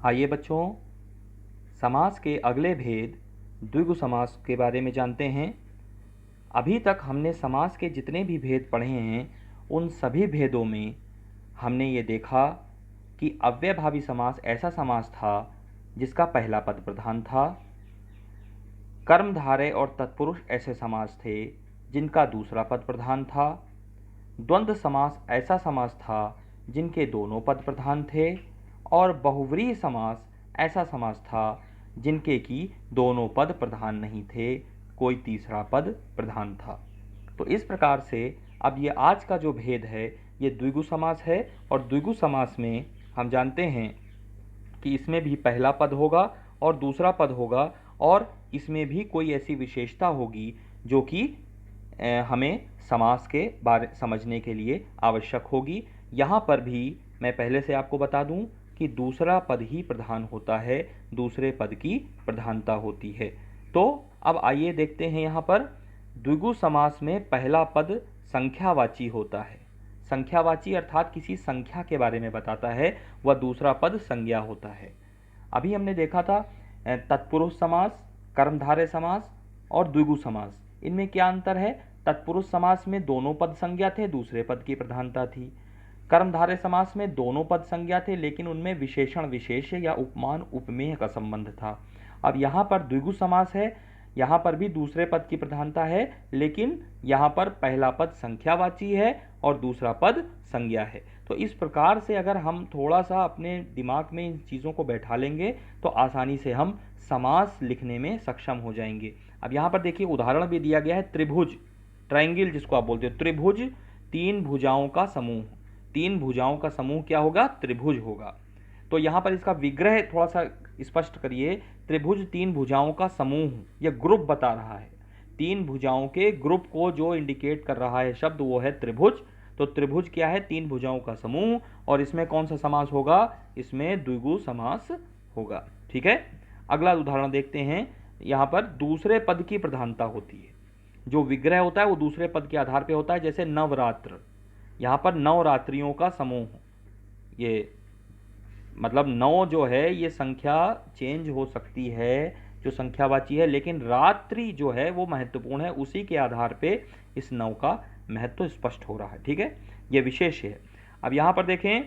आइए बच्चों, समास के अगले भेद द्विगु समास के बारे में जानते हैं। अभी तक हमने समास के जितने भी भेद पढ़े हैं उन सभी भेदों में हमने ये देखा कि अव्ययभावी समास ऐसा समास था जिसका पहला पद प्रधान था। कर्मधारय और तत्पुरुष ऐसे समास थे जिनका दूसरा पद प्रधान था। द्वंद्व समास ऐसा समास था जिनके दोनों पद प्रधान थे। और बहुव्रीहि समास ऐसा समास था जिनके की दोनों पद प्रधान नहीं थे, कोई तीसरा पद प्रधान था। तो इस प्रकार से अब ये आज का जो भेद है ये द्विगु समास है। और द्विगु समास में हम जानते हैं कि इसमें भी पहला पद होगा और दूसरा पद होगा, और इसमें भी कोई ऐसी विशेषता होगी जो कि हमें समास के बारे समझने के लिए आवश्यक होगी। यहाँ पर भी मैं पहले से आपको बता दूं कि दूसरा पद ही प्रधान होता है, दूसरे पद की प्रधानता होती है। तो अब आइए देखते हैं यहाँ पर द्विगु समास में पहला पद संख्यावाची होता है। संख्यावाची अर्थात किसी संख्या के बारे में बताता है, वह दूसरा पद संज्ञा होता है। अभी हमने देखा था तत्पुरुष समास, कर्मधारय समास और द्विगु समास। इनमें क्या अंतर है? तत्पुरुष समास में दोनों पद संज्ञा थे, दूसरे पद की प्रधानता थी। कर्मधारय समास में दोनों पद संज्ञा थे लेकिन उनमें विशेषण विशेष्य या उपमान उपमेय का संबंध था। अब यहाँ पर द्विगु समास है, यहाँ पर भी दूसरे पद की प्रधानता है लेकिन यहाँ पर पहला पद संख्यावाची है और दूसरा पद संज्ञा है। तो इस प्रकार से अगर हम थोड़ा सा अपने दिमाग में इन चीज़ों को बैठा लेंगे तो आसानी से हम समास लिखने में सक्षम हो जाएंगे। अब यहाँ पर देखिए उदाहरण भी दिया गया है, त्रिभुज, ट्रायंगल जिसको आप बोलते हो। त्रिभुज तीन भुजाओं का समूह, तीन भुजाओं का समूह क्या होगा? त्रिभुज होगा। तो यहाँ पर इसका विग्रह थोड़ा सा स्पष्ट करिए। त्रिभुज तीन भुजाओं का समूह, यह ग्रुप बता रहा है। तीन भुजाओं के ग्रुप को जो इंडिकेट कर रहा है शब्द वो है त्रिभुज। तो त्रिभुज क्या है? तीन भुजाओं का समूह। और इसमें कौन सा समास होगा? इसमें द्विगु समास होगा। ठीक है, अगला उदाहरण देखते हैं। यहाँ पर दूसरे पद की प्रधानता होती है, जो विग्रह होता है वो दूसरे पद के आधार पर होता है। जैसे नवरात्र, यहाँ पर नवरात्रियों का समूह, ये मतलब नौ जो है ये संख्या चेंज हो सकती है जो संख्यावाची है, लेकिन रात्रि जो है वो महत्वपूर्ण है, उसी के आधार पे इस नौ का महत्व स्पष्ट हो रहा है। ठीक है, ये विशेष है। अब यहाँ पर देखें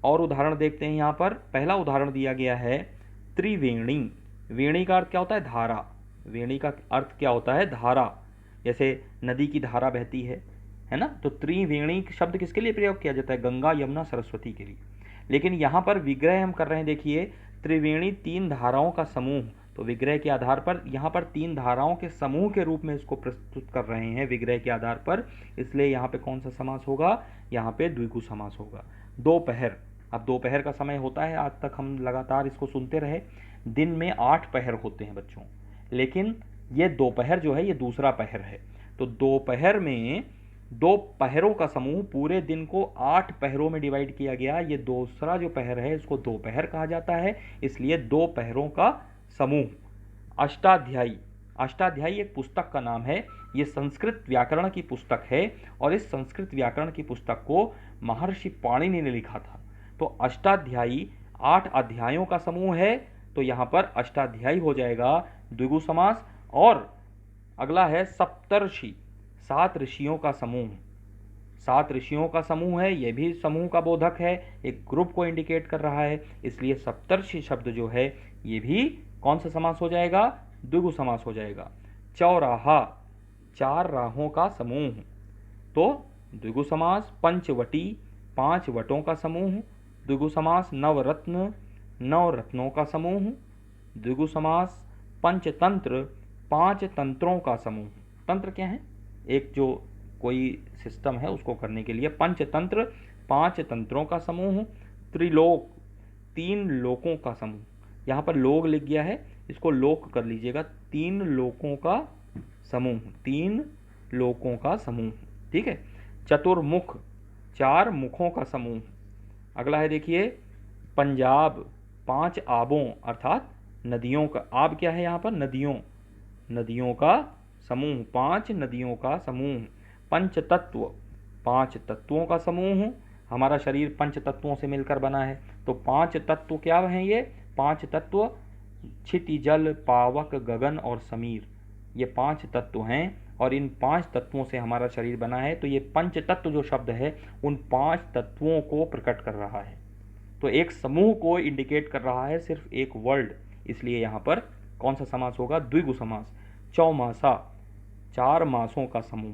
और उदाहरण देखते हैं। यहाँ पर पहला उदाहरण दिया गया है त्रिवेणी। वेणी का अर्थ क्या होता है? धारा। वेणी का अर्थ क्या होता है? धारा। जैसे नदी की धारा बहती है ना? तो त्रिवेणी शब्द किसके लिए प्रयोग किया जाता है? गंगा, यमुना, सरस्वती के लिए। लेकिन यहाँ पर विग्रह हम कर रहे हैं, देखिए त्रिवेणी तीन धाराओं का समूह। तो विग्रह के आधार पर यहाँ पर तीन धाराओं के समूह के रूप में इसको प्रस्तुत कर रहे हैं विग्रह के आधार पर, इसलिए यहाँ पे कौन सा समास होगा? यहाँ पे द्विगु समास होगा। दोपहर, अब दोपहर का समय होता है, आज तक हम लगातार इसको सुनते रहे। दिन में 8 पहर होते हैं बच्चों, लेकिन ये दोपहर जो है ये दूसरा पहर है। तो दोपहर में दो पहरों का समूह, पूरे दिन को 8 पहरों में डिवाइड किया गया। ये दूसरा जो पहर है इसको दोपहर कहा जाता है, इसलिए दो पहरों का समूह। अष्टाध्यायी, अष्टाध्यायी एक पुस्तक का नाम है। ये संस्कृत व्याकरण की पुस्तक है और इस संस्कृत व्याकरण की पुस्तक को महर्षि पाणिनि ने लिखा था। तो अष्टाध्यायी 8 अध्यायों का समूह है, तो यहाँ पर अष्टाध्यायी हो जाएगा द्विगु समास। और अगला है सप्तर्षि, 7 ऋषियों का समूह। 7 ऋषियों का समूह है, यह भी समूह का बोधक है, एक ग्रुप को इंडिकेट कर रहा है, इसलिए सप्तर्षि शब्द जो है ये भी कौन सा समास हो जाएगा? द्विगु समास हो जाएगा। चौराहा, 4 राहों का समूह, तो द्विगु समास। पंचवटी, 5 वटों का समूह, द्विगु समास। नवरत्न, 9 रत्नों का समूह, द्विगु समास। पंचतंत्र, 5 तंत्रों का समूह। तंत्र क्या है? एक जो कोई सिस्टम है उसको करने के लिए। पंचतंत्र, 5 तंत्रों का समूह। त्रिलोक, 3 लोकों का समूह। यहाँ पर लोक लिख गया है, इसको लोक कर लीजिएगा। 3 लोकों का समूह, 3 लोकों का समूह। ठीक है। चतुर्मुख, 4 मुखों का समूह। अगला है देखिए पंजाब, 5 आबों अर्थात नदियों का। आब क्या है यहाँ पर? नदियों, नदियों का समूह, 5 नदियों का समूह। पंचतत्व, 5 तत्वों का समूह। हमारा शरीर पंच तत्वों से मिलकर बना है, तो 5 तत्व क्या हैं ये? 5 तत्व क्षिति, जल, पावक, गगन और समीर, ये 5 तत्व हैं और इन 5 तत्वों से हमारा शरीर बना है। तो ये पंच तत्व जो शब्द है उन 5 तत्वों को प्रकट कर रहा है, तो एक समूह को इंडिकेट कर रहा है, सिर्फ एक वर्ड। इसलिए यहाँ पर कौन सा समास होगा? द्विगु समास। चौमासा, 4 मासों का समूह।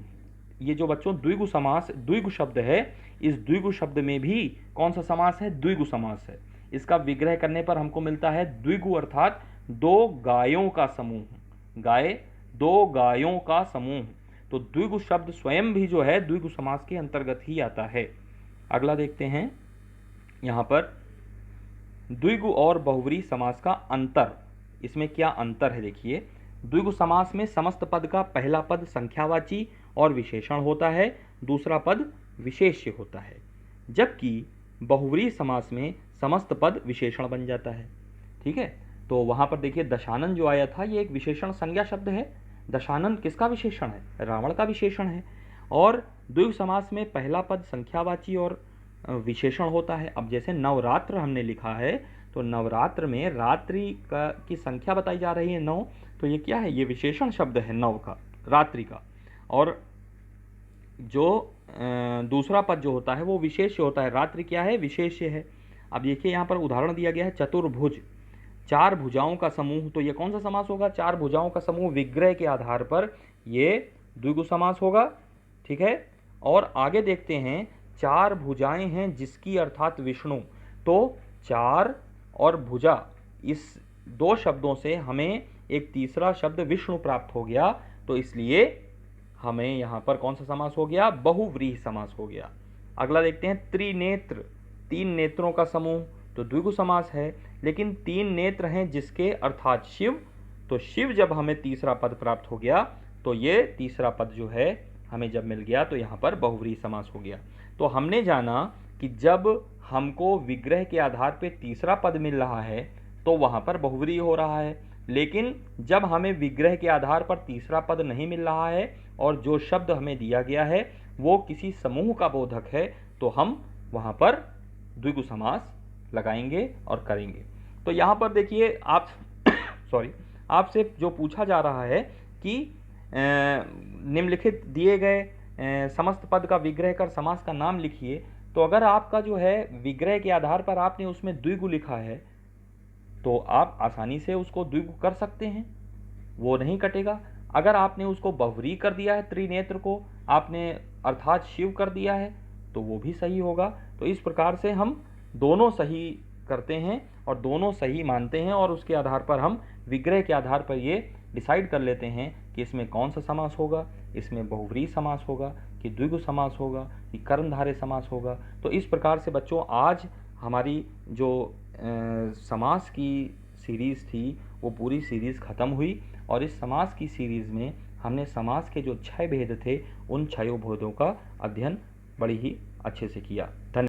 ये जो बच्चों द्विगु समास, द्विगु शब्द है, इस द्विगु शब्द में भी कौन सा समास है? द्विगु समास है। इसका विग्रह करने पर हमको मिलता है द्विगु अर्थात 2 गायों का समूह। गाय, 2 गायों का समूह। तो द्विगु शब्द स्वयं भी जो है द्विगु समास के अंतर्गत ही आता है। अगला देखते हैं यहाँ पर द्विगु और बहुव्रीहि समास का अंतर। इसमें क्या अंतर है देखिए। द्विगु समास में समस्त पद का पहला पद संख्यावाची और विशेषण होता है, दूसरा पद विशेष्य होता है, जबकि बहुव्रीहि समास में समस्त पद विशेषण बन जाता है। ठीक है, तो वहाँ पर देखिए दशानन जो आया था ये एक विशेषण संज्ञा शब्द है। दशानन किसका विशेषण है? रावण का विशेषण है। और द्विगु समास में पहला पद संख्यावाची और विशेषण होता है। अब जैसे नवरात्र हमने लिखा है, तो नवरात्र में रात्रि की संख्या बताई जा रही है 9, तो ये क्या है? ये विशेषण शब्द है 9 का, रात्रि का। और जो दूसरा पद जो होता है वो विशेष्य होता है। रात्रि क्या है? विशेष्य है। अब देखिए यहाँ पर उदाहरण दिया गया है चतुर्भुज, 4 भुजाओं का समूह। तो ये कौन सा समास होगा? 4 भुजाओं का समूह। विग्रह के आधार पर ये द्विगु समास होगा। ठीक है, और आगे देखते हैं 4 भुजाएं हैं जिसकी अर्थात विष्णु। तो 4 और भुजा, इस 2 शब्दों से हमें एक तीसरा शब्द विष्णु प्राप्त हो गया, तो इसलिए हमें यहाँ पर कौन सा समास हो गया? बहुव्रीहि समास हो गया। अगला देखते हैं त्रिनेत्र, 3 नेत्रों का समूह। तो द्विगु समास है, लेकिन 3 नेत्र हैं जिसके अर्थात शिव। तो शिव जब हमें तीसरा पद प्राप्त हो गया, तो ये तीसरा पद जो है हमें जब मिल गया, तो यहाँ पर बहुव्रीहि समास हो गया। तो हमने जाना कि जब हमको विग्रह के आधार पे तीसरा पद मिल रहा है तो वहाँ पर बहुव्रीहि हो रहा है, लेकिन जब हमें विग्रह के आधार पर तीसरा पद नहीं मिल रहा है और जो शब्द हमें दिया गया है वो किसी समूह का बोधक है, तो हम वहाँ पर द्विगु समास लगाएंगे और करेंगे। तो यहाँ पर देखिए आप आपसे जो पूछा जा रहा है कि निम्नलिखित दिए गए समस्त पद का विग्रह कर समास का नाम लिखिए। तो अगर आपका जो है विग्रह के आधार पर आपने उसमें द्विगु लिखा है, तो आप आसानी से उसको द्विगु कर सकते हैं, वो नहीं कटेगा। अगर आपने उसको बहुव्रीहि कर दिया है, त्रिनेत्र को आपने अर्थात शिव कर दिया है, तो वो भी सही होगा। तो इस प्रकार से हम दोनों सही करते हैं और दोनों सही मानते हैं, और उसके आधार पर हम विग्रह के आधार पर ये डिसाइड कर लेते हैं कि इसमें कौन सा समास होगा, इसमें बहुव्रीहि समास होगा कि द्विगु समास होगा कि कर्मधारय समास होगा। तो इस प्रकार से बच्चों आज हमारी जो समास की सीरीज़ थी वो पूरी सीरीज़ ख़त्म हुई, और इस समास की सीरीज़ में हमने समास के जो 6 भेद थे उन 6 भेदों का अध्ययन बड़ी ही अच्छे से किया। धन्यवाद।